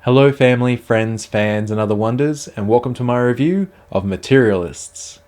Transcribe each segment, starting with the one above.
Hello family, friends, fans and other wonders, and welcome to my review of Materialists.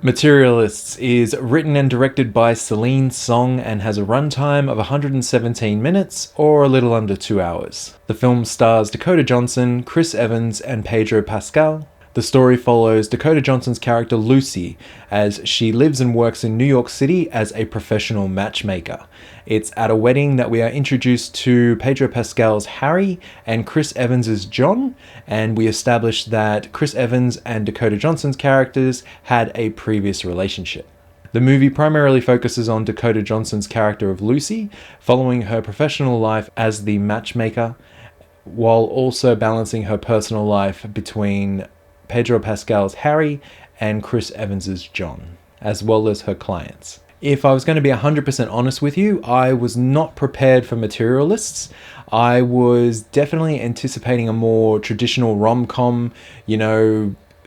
Materialists is written and directed by Celine Song and has a runtime of 117 minutes or a little under 2 hours. The film stars Dakota Johnson, Chris Evans and Pedro Pascal. The story follows Dakota Johnson's character Lucy as she lives and works in New York City as a professional matchmaker. It's at a wedding that we are introduced to Pedro Pascal's Harry and Chris Evans's John, and we establish that Chris Evans and Dakota Johnson's characters had a previous relationship. The movie primarily focuses on Dakota Johnson's character of Lucy, following her professional life as the matchmaker, while also balancing her personal life between Pedro Pascal's Harry and Chris Evans's John, as well as her clients. If I was going to be 100% honest with you, I was not prepared for Materialists. I was definitely anticipating a more traditional rom-com,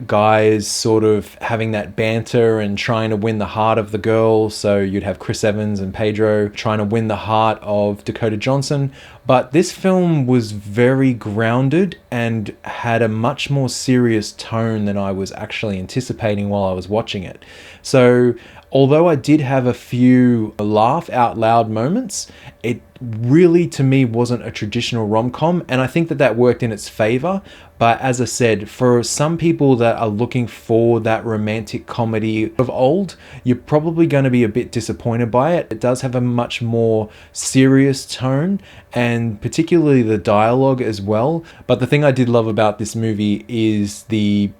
guys sort of having that banter and trying to win the heart of the girl. So you'd have Chris Evans and Pedro trying to win the heart of Dakota Johnson. But this film was very grounded and had a much more serious tone than I was actually anticipating while I was watching it. So although I did have a few laugh out loud moments, it really to me wasn't a traditional rom-com, and I think that worked in its favor. But as I said, for some people that are looking for that romantic comedy of old, you're probably going to be a bit disappointed by it. It does have a much more serious tone, and particularly the dialogue as well. But the thing I did love about this movie is the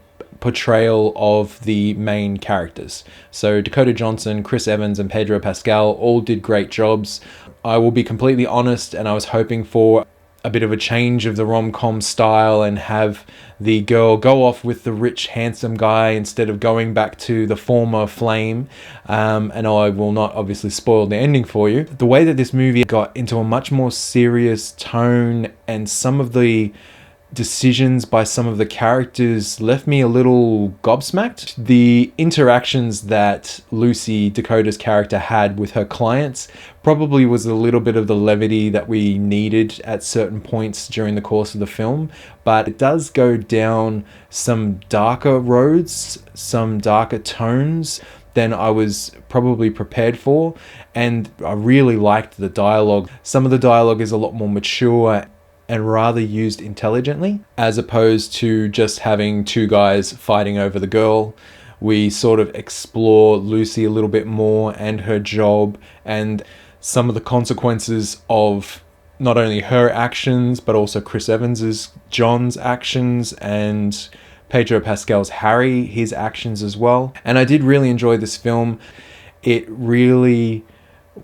portrayal of the main characters. So Dakota Johnson, Chris Evans and Pedro Pascal all did great jobs. I will be completely honest, and I was hoping for a bit of a change of the rom-com style and have the girl go off with the rich handsome guy instead of going back to the former flame. And I will not obviously spoil the ending for you. The way that this movie got into a much more serious tone, and some of the decisions by some of the characters left me a little gobsmacked. The interactions that Lucy, Dakota's character, had with her clients probably was a little bit of the levity that we needed at certain points during the course of the film, but it does go down some darker roads, some darker tones than I was probably prepared for, and I really liked the dialogue. Some of the dialogue is a lot more mature and rather used intelligently, as opposed to just having two guys fighting over the girl. We sort of explore Lucy a little bit more and her job and some of the consequences of not only her actions, but also Chris Evans's John's actions and Pedro Pascal's Harry, his actions as well. And I did really enjoy this film. It really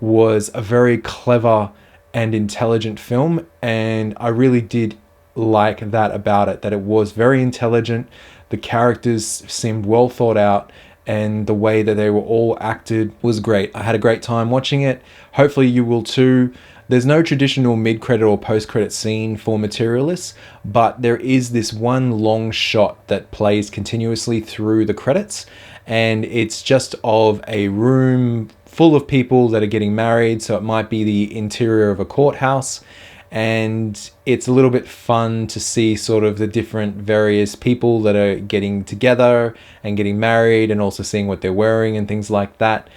was a very clever and intelligent film, and I really did like that about it, that it was very intelligent. The characters seemed well thought out, and the way that they were all acted was great. I had a great time watching it. Hopefully you will too. There's no traditional mid-credit or post-credit scene for Materialists, but there is this one long shot that plays continuously through the credits, and it's just of a room full of people that are getting married. So it might be the interior of a courthouse, and it's a little bit fun to see sort of the different various people that are getting together and getting married, and also seeing what they're wearing and things like that.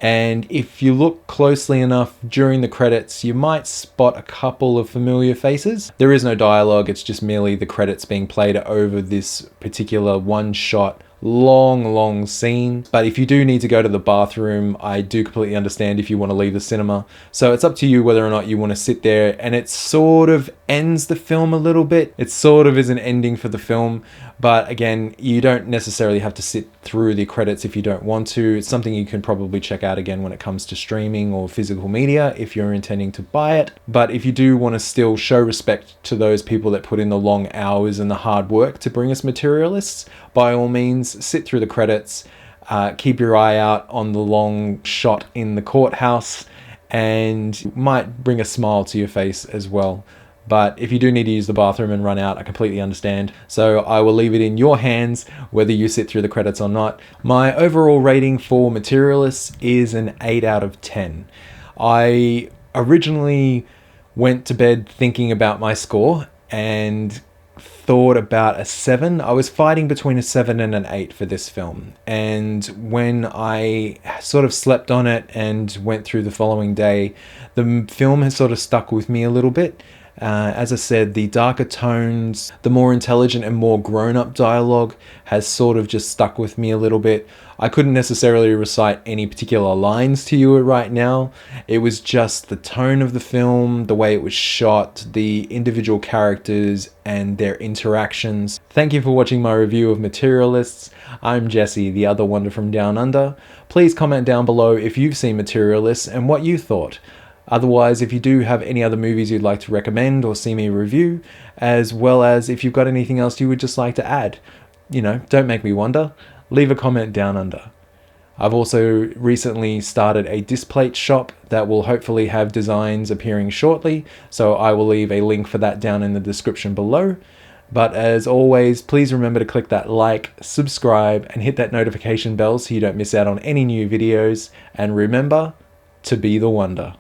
And if you look closely enough during the credits, you might spot a couple of familiar faces. There is no dialogue, it's just merely the credits being played over this particular one shot long scene. But if you do need to go to the bathroom, I do completely understand if you want to leave the cinema. So it's up to you whether or not you want to sit there, and it sort of ends the film a little bit. It sort of is an ending for the film, but again, you don't necessarily have to sit through the credits if you don't want to. It's something you can probably check out again when it comes to streaming or physical media if you're intending to buy it. But if you do want to still show respect to those people that put in the long hours and the hard work to bring us Materialists, by all means, sit through the credits, keep your eye out on the long shot in the courthouse, and might bring a smile to your face as well. But if you do need to use the bathroom and run out, I completely understand. So I will leave it in your hands whether you sit through the credits or not. My overall rating for Materialists is an 8 out of 10. I originally went to bed thinking about my score and thought about a 7. I was fighting between a 7 and an 8 for this film. And when I sort of slept on it and went through the following day, the film has sort of stuck with me a little bit. As I said, the darker tones, the more intelligent and more grown-up dialogue has sort of just stuck with me a little bit. I couldn't necessarily recite any particular lines to you right now. It was just the tone of the film, the way it was shot, the individual characters and their interactions. Thank you for watching my review of Materialists. I'm Jesse, the other wonder from Down Under. Please comment down below if you've seen Materialists and what you thought. Otherwise, if you do have any other movies you'd like to recommend or see me review, as well as if you've got anything else you would just like to add, don't make me wonder, leave a comment down under. I've also recently started a displate shop that will hopefully have designs appearing shortly, so I will leave a link for that down in the description below. But as always, please remember to click that like, subscribe, and hit that notification bell so you don't miss out on any new videos. And remember to be the wonder.